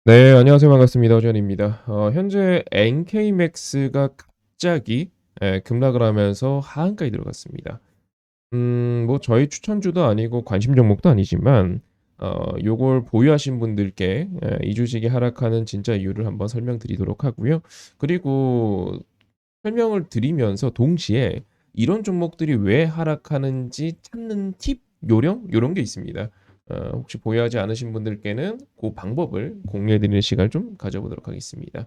네, 안녕하세요. 반갑습니다. 오전입니다. 현재 NK맥스가 갑자기 급락을 하면서 하한가에 들어갔습니다. 뭐 저희 추천주도 아니고 관심 종목도 아니지만 요걸 보유하신 분들께 이 주식이 하락하는 진짜 이유를 한번 설명드리도록 하고요. 그리고 설명을 드리면서 동시에 이런 종목들이 왜 하락하는지 찾는 팁, 요령 요런 게 있습니다. 혹시 보유하지 않으신 분들께는 그 방법을 공유해 드리는 시간을 좀 가져보도록 하겠습니다.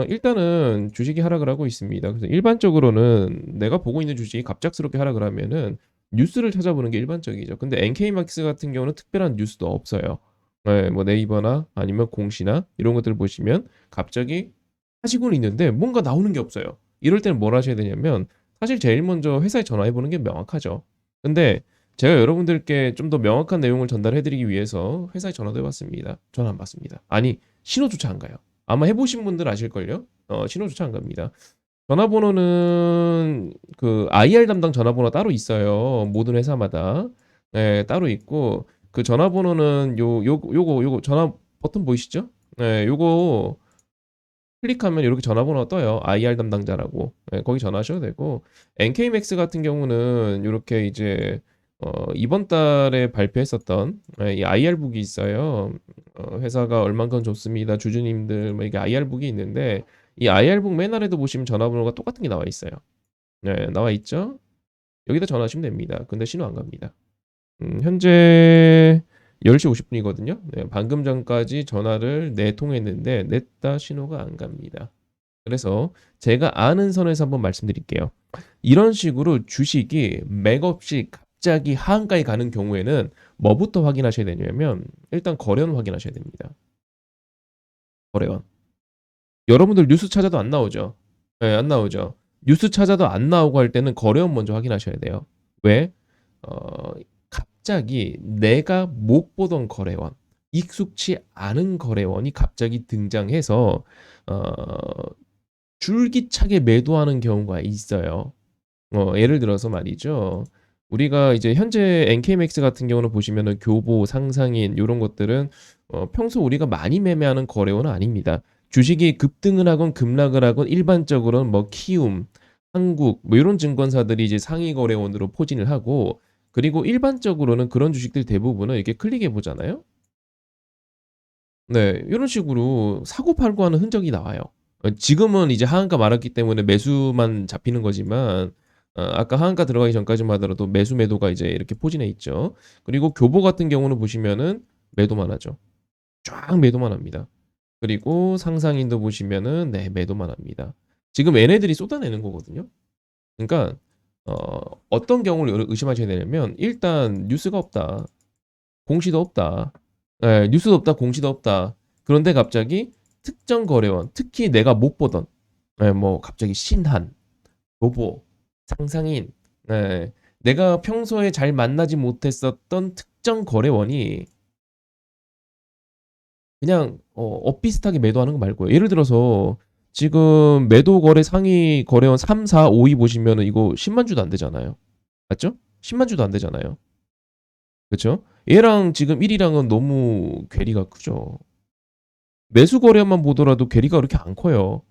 일단은 주식이 하락을 하고 있습니다. 그래서 일반적으로는 내가 보고 있는 주식이 갑작스럽게 하락을 하면은 뉴스를 찾아보는 게 일반적이죠. 근데 NK마x 같은 경우는 특별한 뉴스도 없어요. 예, 뭐 네이버나 아니면 공시나 이런 것들을 보시면 갑자기 하시고는 있는데 뭔가 나오는 게 없어요. 이럴 때는 뭘 하셔야 되냐면 사실 제일 먼저 회사에 전화해 보는 게 명확하죠. 근데 제가 여러분들께 좀 더 명확한 내용을 전달해 드리기 위해서 회사에 전화도 해 봤습니다. 전화 안 받습니다. 아니, 신호조차 안 가요. 아마 해 보신 분들 아실걸요? 신호조차 안 갑니다. 전화번호는 그 IR 담당 전화번호 따로 있어요. 모든 회사마다. 네, 따로 있고 그 전화번호는 요거 전화 버튼 보이시죠? 네, 요거 클릭하면 이렇게 전화번호가 떠요. IR 담당자라고. 예, 거기 전화하셔도 되고 NK맥스 같은 경우는 요렇게 이제 이번 달에 발표했었던 이 IR북이 있어요. 회사가 얼만큼 줬습니다. 주주님들 뭐 이게 IR북이 있는데 이 IR북 맨 아래도 보시면 전화번호가 똑같은 게 나와 있어요. 네, 나와 있죠? 여기다 전화하시면 됩니다. 근데 신호 안 갑니다. 현재 10시 50분이거든요. 네, 방금 전까지 전화를 4통 했는데 냈다 신호가 안 갑니다. 그래서 제가 아는 선에서 한번 말씀드릴게요. 이런 식으로 주식이 맥없이 갑자기 하한가에 가는 경우에는 뭐부터 확인하셔야 되냐면 일단 거래원 확인하셔야 됩니다. 거래원. 여러분들 뉴스 찾아도 안 나오죠? 네, 안 나오죠. 뉴스 찾아도 안 나오고 할 때는 거래원 먼저 확인하셔야 돼요. 왜? 갑자기 내가 못 보던 거래원, 익숙치 않은 거래원이 갑자기 등장해서 어, 줄기차게 매도하는 경우가 있어요. 예를 들어서 말이죠. 우리가 이제 현재 NK맥스 같은 경우는 보시면은 교보, 상상인 요런 것들은 평소 우리가 많이 매매하는 거래원은 아닙니다. 주식이 급등을 하건 급락을 하건 일반적으로는 뭐 키움, 한국 뭐 요런 증권사들이 이제 상위 거래원으로 포진을 하고 그리고 일반적으로는 그런 주식들 대부분은 이렇게 클릭해 보잖아요. 네. 요런 식으로 사고팔고 하는 흔적이 나와요. 지금은 이제 하한가 말았기 때문에 매수만 잡히는 거지만 아까 하한가 들어가기 전까지만 하더라도 매수 매도가 이제 이렇게 포진해 있죠. 그리고 교보 같은 경우는 보시면은 매도만 하죠. 쫙 매도만 합니다. 그리고 상상인도 보시면은 네 매도만 합니다. 지금 얘네들이 쏟아내는 거거든요. 그러니까 어 어떤 경우를 의심하셔야 되냐면 일단 뉴스가 없다. 공시도 없다. 예, 뉴스도 없다. 공시도 없다. 그런데 갑자기 특정 거래원, 특히 내가 못 보던 뭐 갑자기 신한, 로보, 상상인, 내가 평소에 잘 만나지 못했었던 특정 거래원이 그냥 엇비슷하게 매도하는 거 말고요. 예를 들어서 지금 매도 거래 상위 거래원 3, 4, 5위 보시면은 이거 10만 주도 안 되잖아요. 맞죠? 10만 주도 안 되잖아요. 그렇죠? 얘랑 지금 1위랑은 너무 괴리가 크죠. 매수 거래만 보더라도 괴리가 그렇게 안 커요.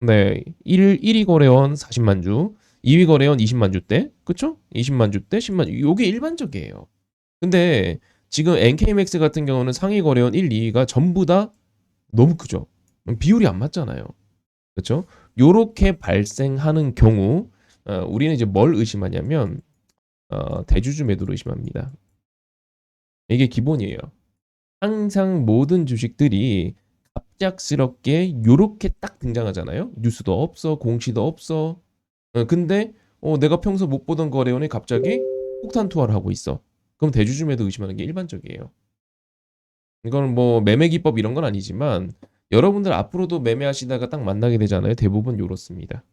네. 1위 거래원 40만 주, 2위 거래원 20만 주대, 그쵸? 20만 주대, 10만 주. 요게 일반적이에요. 근데 지금 NK맥스 같은 경우는 상위 거래원 1, 2위가 전부 다 너무 크죠. 비율이 안 맞잖아요. 그쵸? 요렇게 발생하는 경우, 우리는 이제 뭘 의심하냐면, 대주주 매도를 의심합니다. 이게 기본이에요. 항상 모든 주식들이 갑작스럽게 요렇게 딱 등장하잖아요. 뉴스도 없어, 공시도 없어. 근데 내가 평소 못 보던 거래원이 갑자기 폭탄 투하를 하고 있어. 그럼 대주주매도 의심하는 게 일반적이에요. 이거는 뭐 매매 기법 이런 건 아니지만 여러분들 앞으로도 매매하시다가 딱 만나게 되잖아요. 대부분 요렇습니다.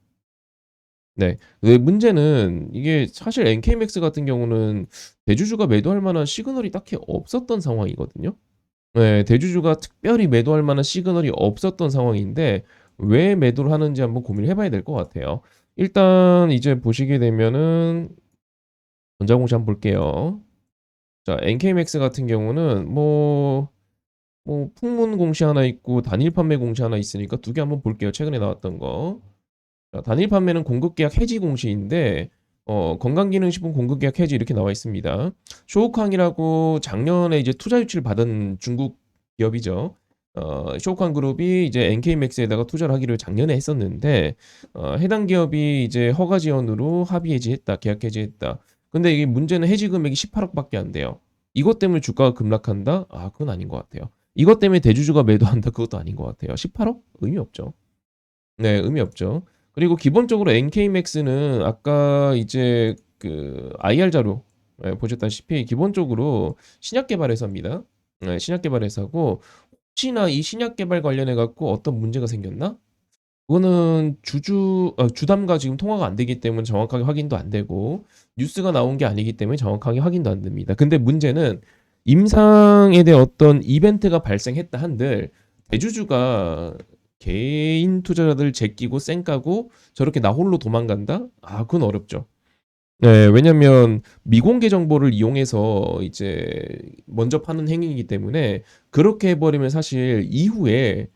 네. 왜 문제는 이게 사실 NK맥스 같은 경우는 대주주가 매도할 만한 시그널이 딱히 없었던 상황이거든요. 네, 대주주가 특별히 매도할 만한 시그널이 없었던 상황인데 왜 매도를 하는지 한번 고민을 해봐야 될 것 같아요. 일단 이제 보시게 되면은 전자공시 한번 볼게요. 자, NK맥스 같은 경우는 뭐 뭐 풍문 공시 하나 있고 단일 판매 공시 하나 있으니까 두 개 한번 볼게요. 최근에 나왔던 거. 자, 단일 판매는 공급계약 해지 공시인데 건강기능식품 공급계약 해지 이렇게 나와 있습니다. 쇼우캉이라고 작년에 이제 투자 유치를 받은 중국 기업이죠. 쇼우캉 그룹이 이제 NK맥스에다가 투자를 하기로 작년에 했었는데 해당 기업이 이제 허가 지원으로 합의 해지했다, 계약 해지했다. 근데 이게 문제는 해지 금액이 18억밖에 안 돼요. 이것 때문에 주가가 급락한다? 아, 그건 아닌 것 같아요. 이것 때문에 대주주가 매도한다? 그것도 아닌 것 같아요. 18억? 의미 없죠. 네, 의미 없죠. 그리고 기본적으로 NK맥스는 아까 이제 그 IR 자료 보셨다시피 기본적으로 신약 개발 회사입니다. 네, 신약 개발 회사고 혹시나 이 신약 개발 관련해 갖고 어떤 문제가 생겼나? 그거는 주담과 지금 통화가 안 되기 때문에 정확하게 확인도 안 되고 뉴스가 나온 게 아니기 때문에 정확하게 확인도 안 됩니다. 근데 문제는 임상에 대한 어떤 이벤트가 발생했다 한들 대주주가 개인 투자자들 제끼고 쌩까고 저렇게 나 홀로 도망간다? 아, 그건 어렵죠. 네, 왜냐면 미공개 정보를 이용해서 이제 먼저 파는 행위이기 때문에 그렇게 해버리면 사실 이후에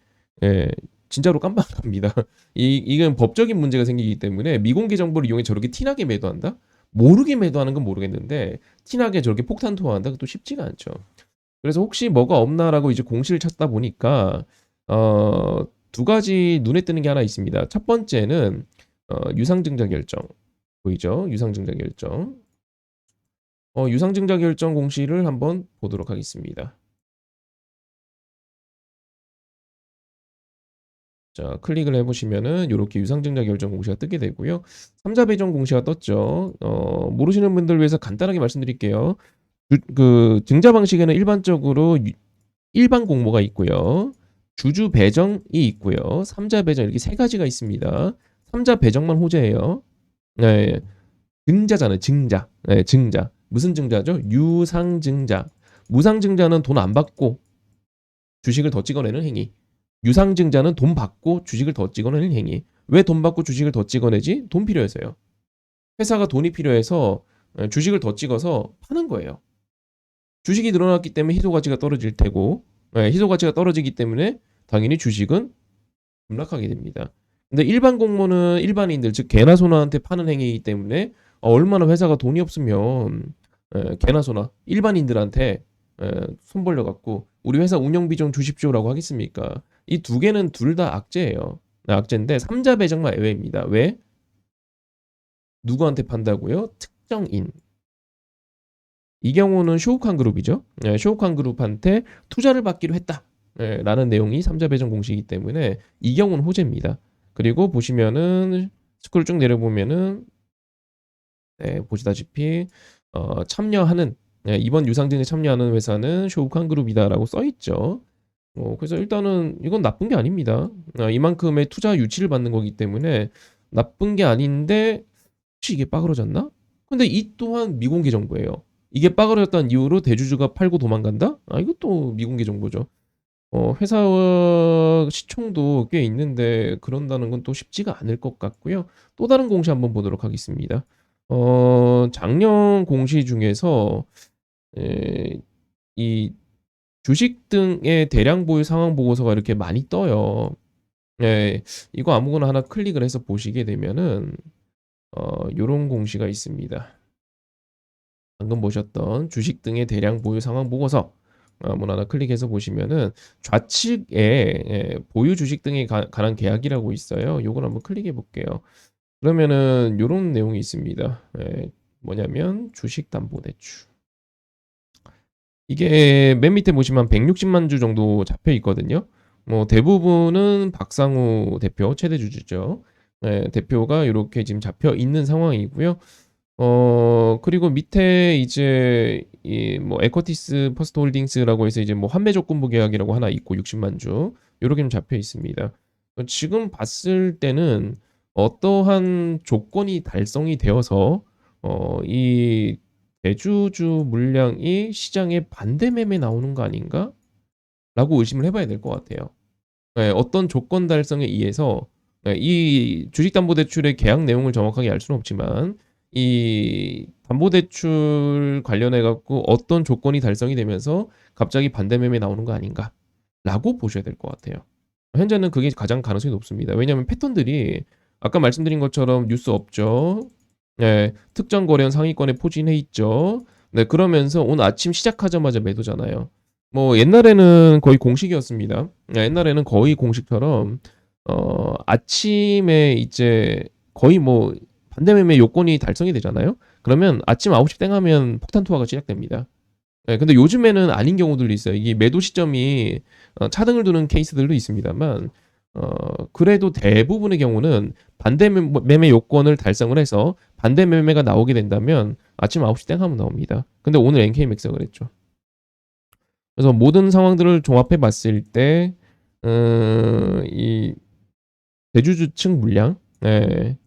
예, 진짜로 깜빡합니다. 이건 법적인 문제가 생기기 때문에 미공개 정보를 이용해 저렇게 티나게 매도한다? 모르게 매도하는 건 모르겠는데 티나게 저렇게 폭탄 투하한다? 그것도 쉽지가 않죠. 그래서 혹시 뭐가 없나라고 이제 공시를 찾다 보니까 두 가지 눈에 뜨는 게 하나 있습니다. 첫 번째는 유상증자 결정 보이죠? 유상증자 결정. 유상증자 결정 공시를 한번 보도록 하겠습니다. 자, 클릭을 해보시면은 이렇게 유상증자 결정 공시가 뜨게 되고요. 3자 배정 공시가 떴죠. 모르시는 분들 위해서 간단하게 말씀드릴게요. 그 증자 방식에는 일반적으로 일반 공모가 있고요. 주주 배정이 있고요. 3자 배정 이렇게 세 가지가 있습니다. 3자 배정만 호재예요. 네, 증자잖아요. 증자. 네, 증자. 무슨 증자죠? 유상증자. 무상증자는 돈 안 받고 주식을 더 찍어내는 행위. 유상증자는 돈 받고 주식을 더 찍어내는 행위. 왜 돈 받고 주식을 더 찍어내지? 돈 필요해서요. 회사가 돈이 필요해서 주식을 더 찍어서 파는 거예요. 주식이 늘어났기 때문에 희소 가치가 떨어질 테고, 희소 가치가 떨어지기 때문에 당연히 주식은 급락하게 됩니다. 근데 일반 공모는 일반인들 즉 개나 소나한테 파는 행위이기 때문에 얼마나 회사가 돈이 없으면 개나 소나 일반인들한테 손 벌려 갖고 우리 회사 운영비 좀 주십시오라고 하겠습니까? 이 두 개는 둘 다 악재예요. 악재인데 삼자 배정만 예외입니다. 왜? 누구한테 판다고요? 특정인. 이 경우는 쇼우칸 그룹이죠. 쇼우칸 그룹한테 투자를 받기로 했다. 라는 내용이 삼자 배정 공시이기 때문에 이 경우는 호재입니다. 그리고 보시면은 스크롤 쭉 내려보면은 보시다시피 참여하는 이번 유상증에 참여하는 회사는 쇼우칸 그룹이다라고 써 있죠. 그래서 일단은 이건 나쁜 게 아닙니다. 이만큼의 투자 유치를 받는 거기 때문에 나쁜 게 아닌데 혹시 이게 빠그러졌나? 근데 이 또한 미공개 정보예요. 이게 빠그러졌다는 이유로 대주주가 팔고 도망간다? 아, 이것도 미공개 정보죠. 회사 시총도 꽤 있는데 그런다는 건 또 쉽지가 않을 것 같고요. 또 다른 공시 한번 보도록 하겠습니다. 작년 공시 중에서 이 주식 등의 대량 보유 상황 보고서가 이렇게 많이 떠요. 이거 아무거나 하나 클릭을 해서 보시게 되면은 요런 공시가 있습니다. 방금 보셨던 주식 등의 대량 보유 상황 보고서 아무나 하나 클릭해서 보시면은 좌측에 보유 주식 등에 관한 계약이라고 있어요. 요걸 한번 클릭해 볼게요. 그러면은 요런 내용이 있습니다. 뭐냐면 주식담보대출. 이게 맨 밑에 보시면 160만 주 정도 잡혀 있거든요. 뭐 대부분은 박상우 대표 최대 주주죠. 대표가 이렇게 지금 잡혀 있는 상황이고요. 그리고 밑에 이제 이 뭐 에쿼티스 퍼스트 홀딩스라고 해서 이제 뭐 환매 조건부 계약이라고 하나 있고 60만 주 요렇게 좀 잡혀 있습니다. 지금 봤을 때는 어떠한 조건이 달성이 되어서 이 대주주 물량이 시장에 반대 매매 나오는 거 아닌가? 라고 의심을 해봐야 될 것 같아요. 어떤 조건 달성에 의해서 이 주식담보대출의 계약 내용을 정확하게 알 수는 없지만 이 담보대출 관련해 갖고 어떤 조건이 달성이 되면서 갑자기 반대 매매 나오는 거 아닌가? 라고 보셔야 될 것 같아요. 현재는 그게 가장 가능성이 높습니다. 왜냐하면 패턴들이 아까 말씀드린 것처럼 뉴스 없죠. 네, 특정 거래원 상위권에 포진해 있죠. 네, 그러면서 오늘 아침 시작하자마자 매도잖아요. 뭐 옛날에는 거의 공식이었습니다. 네, 옛날에는 거의 공식처럼 아침에 이제 거의 뭐 반대 매매 요건이 달성이 되잖아요. 그러면 아침 9시 땡 하면 폭탄 투하가 시작됩니다. 네, 근데 요즘에는 아닌 경우들도 있어요. 이게 매도 시점이 차등을 두는 케이스들도 있습니다만 그래도 대부분의 경우는 반대 매매 요건을 달성을 해서 반대 매매가 나오게 된다면 아침 9시 땡 하면 나옵니다. 근데 오늘 NK맥스가 그랬죠. 그래서 모든 상황들을 종합해 봤을 때 이 대주주층 물량, 네,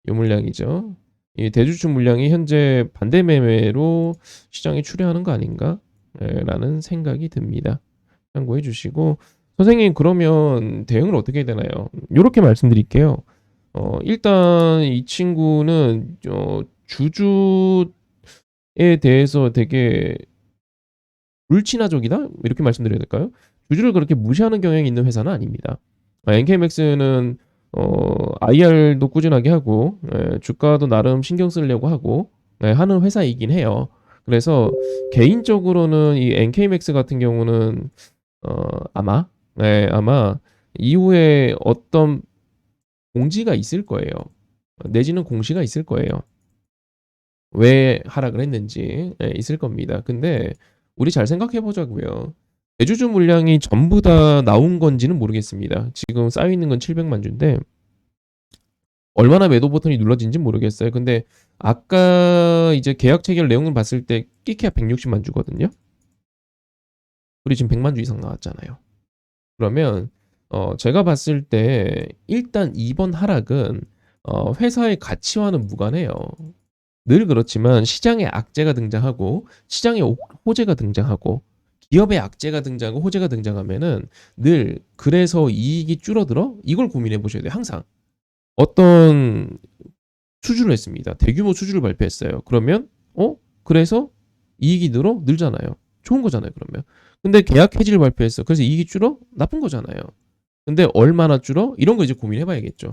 이 물량이죠. 이 대주주 물량이 현재 반대 매매로 시장에 출회하는 거 아닌가? 라는 생각이 듭니다. 참고해 주시고 선생님 그러면 대응을 어떻게 해야 되나요? 이렇게 말씀드릴게요. 일단 이 친구는 주주에 대해서 되게 불친화적이다? 이렇게 말씀드려야 될까요? 주주를 그렇게 무시하는 경향이 있는 회사는 아닙니다. NK맥스는 IR도 꾸준하게 하고 주가도 나름 신경 쓰려고 하고 하는 회사이긴 해요. 그래서 개인적으로는 이 NK맥스 같은 경우는 아마 이후에 어떤 공지가 있을 거예요. 내지는 공시가 있을 거예요. 왜 하락을 했는지 있을 겁니다. 근데 우리 잘 생각해 보자고요. 대주주 물량이 전부 다 나온 건지는 모르겠습니다. 지금 쌓여 있는 건 700만 주인데 얼마나 매도 버튼이 눌러진지 모르겠어요. 근데 아까 이제 계약 체결 내용을 봤을 때 끼케야 160만 주거든요. 우리 지금 100만 주 이상 나왔잖아요. 그러면 제가 봤을 때 일단 이번 하락은 회사의 가치와는 무관해요. 늘 그렇지만 시장에 악재가 등장하고 시장에 호재가 등장하고 기업의 악재가 등장하고 호재가 등장하면은 늘 그래서 이익이 줄어들어? 이걸 고민해 보셔야 돼요. 항상. 어떤 수주를 했습니다. 대규모 수주를 발표했어요. 그러면 그래서 이익이 늘잖아요. 좋은 거잖아요, 그러면. 근데 계약 해지를 발표했어. 그래서 이익이 줄어? 나쁜 거잖아요. 근데 얼마나 줄어? 이런 거 이제 고민해 봐야겠죠.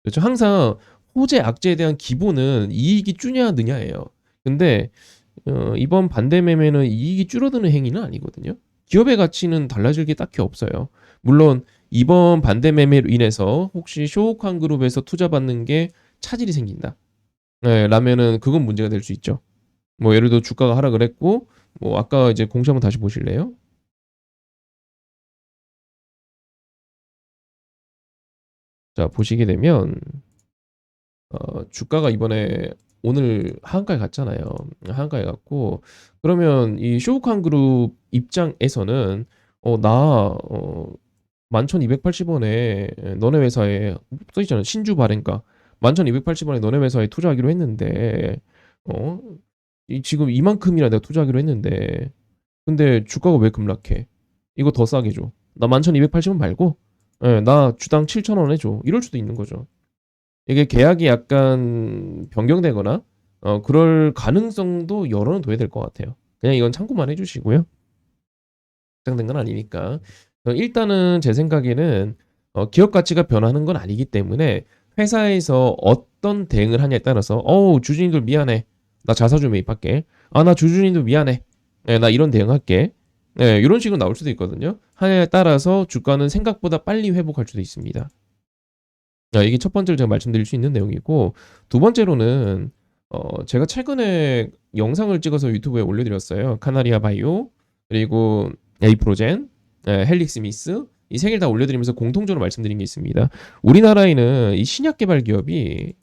그렇죠? 항상 호재 악재에 대한 기본은 이익이 주냐 느냐예요. 근데 이번 반대 매매는 이익이 줄어드는 행위는 아니거든요. 기업의 가치는 달라질 게 딱히 없어요. 물론 이번 반대 매매로 인해서 혹시 쇼우칸 그룹에서 투자받는 게 차질이 생긴다. 네, 라면은 그건 문제가 될 수 있죠. 뭐 예를 들어 주가가 하락을 했고 뭐 아까 이제 공시 한번 다시 보실래요? 자, 보시게 되면 주가가 이번에 오늘 하한가에 갔잖아요. 하한가에 갔고 그러면 이 쇼우칸 그룹 입장에서는 나 11,280원에 너네 회사에 써 있잖아. 신주 발행가 11,280원에 너네 회사에 투자하기로 했는데 어? 지금 이만큼이나 내가 투자하기로 했는데 근데 주가가 왜 급락해? 이거 더 싸게 줘. 나 11,280원 말고 나 주당 7,000원 해줘. 이럴 수도 있는 거죠. 이게 계약이 약간 변경되거나 그럴 가능성도 열어는 둬야 될 것 같아요. 그냥 이건 참고만 해주시고요. 확정된 건 아니니까. 일단은 제 생각에는 기업 가치가 변하는 건 아니기 때문에 회사에서 어떤 대응을 하냐에 따라서 주주님들 미안해. 나 자사주 매입할게. 나 주주님들 미안해. 나 이런 대응할게. 이런 식으로 나올 수도 있거든요. 하냐에 따라서 주가는 생각보다 빨리 회복할 수도 있습니다. 이게 첫 번째로 제가 말씀드릴 수 있는 내용이고 두 번째로는 제가 최근에 영상을 찍어서 유튜브에 올려드렸어요. 카나리아 바이오 그리고 에이프로젠, 헬릭스미스 이 세 개를 다 올려드리면서 공통적으로 말씀드린 게 있습니다. 우리나라에는 이 신약 개발 기업이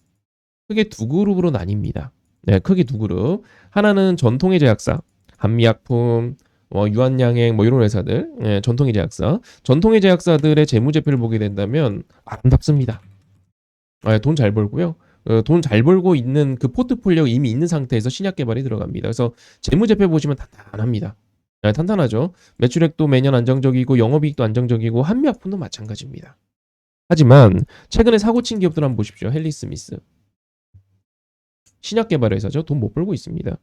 크게 두 그룹으로 나뉩니다. 네, 크게 두 그룹. 하나는 전통의 제약사, 한미약품, 유한양행 뭐 이런 회사들, 전통의 제약사. 전통의 제약사들의 재무제표를 보게 된다면 아름답습니다. 돈 잘 벌고요. 돈 잘 벌고 있는 그 포트폴리오 이미 있는 상태에서 신약 개발이 들어갑니다. 그래서 재무제표 보시면 탄탄합니다. 탄탄하죠. 매출액도 매년 안정적이고 영업이익도 안정적이고 한미약품도 마찬가지입니다. 하지만 최근에 사고 친 기업들 한번 보십시오. 헬리스미스. 신약 개발 회사죠. 돈 못 벌고 있습니다.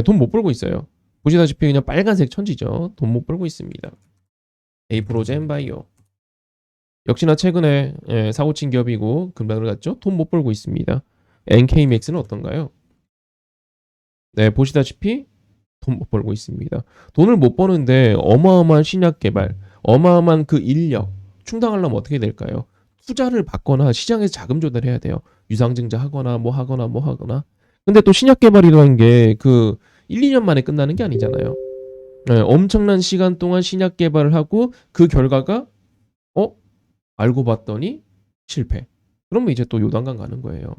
돈 못 벌고 있어요. 보시다시피 그냥 빨간색 천지죠. 돈 못 벌고 있습니다. 에이프로젠 바이오. 역시나 최근에 사고 친 기업이고 급락을 갔죠. 돈 못 벌고 있습니다. NK맥스는 어떤가요? 네, 보시다시피 돈 못 벌고 있습니다. 돈을 못 버는데 어마어마한 신약 개발, 어마어마한 그 인력 충당하려면 어떻게 될까요? 투자를 받거나 시장에서 자금 조달해야 돼요. 유상증자 하거나 뭐 하거나 뭐 하거나. 근데 또 신약 개발이라는 게 그 1, 2년 만에 끝나는 게 아니잖아요. 네, 엄청난 시간 동안 신약 개발을 하고 그 결과가 어? 알고 봤더니 실패. 그러면 이제 또 요단강 가는 거예요.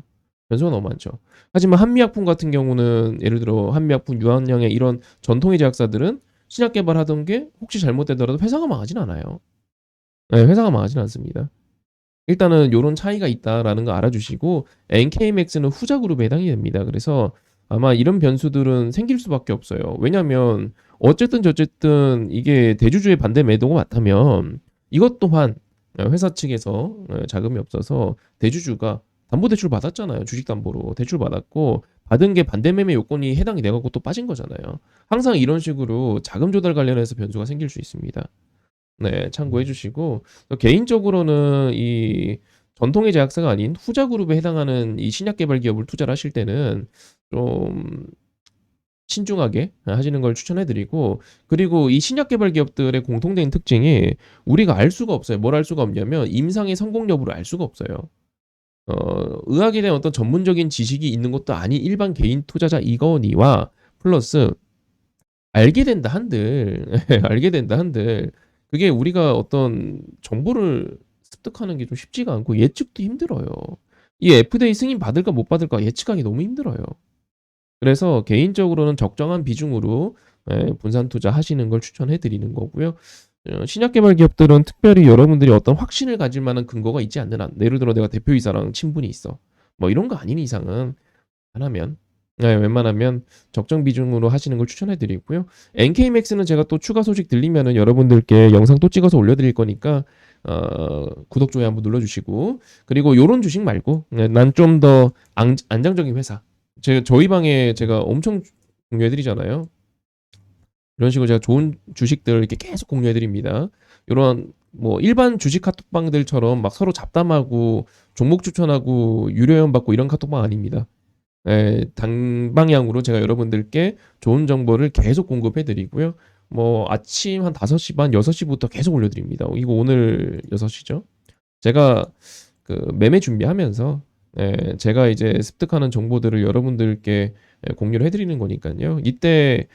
변수가 너무 많죠. 하지만 한미약품 같은 경우는 예를 들어 한미약품, 유한양의 이런 전통의 제약사들은 신약 개발하던 게 혹시 잘못되더라도 회사가 망하진 않아요. 네, 회사가 망하진 않습니다. 일단은 요런 차이가 있다라는 거 알아주시고 NK맥스는 후자 그룹에 해당이 됩니다. 그래서 아마 이런 변수들은 생길 수밖에 없어요. 왜냐면 어쨌든 저쨌든 이게 대주주의 반대 매도가 맞다면 이것 또한 회사 측에서 자금이 없어서 대주주가 담보대출 받았잖아요. 주식담보로 대출 받았고 받은 게 반대매매 요건이 해당이 돼갖고 또 빠진 거잖아요. 항상 이런 식으로 자금 조달 관련해서 변수가 생길 수 있습니다. 네, 참고해 주시고 개인적으로는 이 전통의 제약사가 아닌 후자 그룹에 해당하는 이 신약 개발 기업을 투자를 하실 때는 좀 신중하게 하시는 걸 추천해 드리고 그리고 이 신약 개발 기업들의 공통된 특징이 우리가 알 수가 없어요. 뭘 알 수가 없냐면 임상의 성공 여부를 알 수가 없어요. 의학에 대한 어떤 전문적인 지식이 있는 것도 아닌 일반 개인 투자자 이거니와 플러스 알게 된다 한들 알게 된다 한들 그게 우리가 어떤 정보를 습득하는 게 좀 쉽지가 않고 예측도 힘들어요. 이 FDA 승인 받을까 못 받을까 예측하기 너무 힘들어요. 그래서 개인적으로는 적정한 비중으로 분산 투자하시는 걸 추천해 드리는 거고요. 신약 개발 기업들은 특별히 여러분들이 어떤 확신을 가질 만한 근거가 있지 않는 한, 예를 들어 내가 대표이사랑 친분이 있어. 뭐 이런 거 아닌 이상은 안 하면 웬만하면 적정 비중으로 하시는 걸 추천해 드리고요. NK맥스는 제가 또 추가 소식 들리면은 여러분들께 영상 또 찍어서 올려드릴 거니까 구독 좋아요 한번 눌러주시고 그리고 요런 주식 말고 난 좀 더 안정적인 회사 저희 방에 제가 엄청 공유해드리잖아요. 이런 식으로 제가 좋은 주식들 이렇게 계속 공유해드립니다. 이런 뭐 일반 주식 카톡방들처럼 막 서로 잡담하고 종목 추천하고 유료 회원 받고 이런 카톡방 아닙니다. 당방향으로 제가 여러분들께 좋은 정보를 계속 공급해 드리고요. 뭐 아침 한 5시 반, 6시부터 계속 올려드립니다. 이거 오늘 6시죠. 제가 그 매매 준비하면서 제가 이제 습득하는 정보들을 여러분들께 공유를 해드리는 거니까요. 이때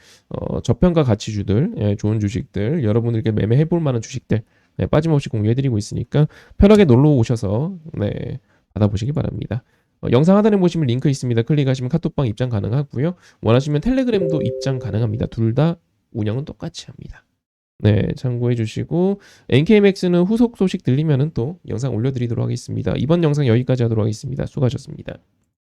저평가 가치주들, 좋은 주식들, 여러분들께 매매해볼 만한 주식들 빠짐없이 공유해드리고 있으니까 편하게 놀러 오셔서 받아보시기 바랍니다. 영상 하단에 보시면 링크 있습니다. 클릭하시면 카톡방 입장 가능하고요. 원하시면 텔레그램도 입장 가능합니다. 둘 다 운영은 똑같이 합니다. 네, 참고해 주시고 NK맥스는 후속 소식 들리면은 또 영상 올려드리도록 하겠습니다. 이번 영상 여기까지 하도록 하겠습니다. 수고하셨습니다.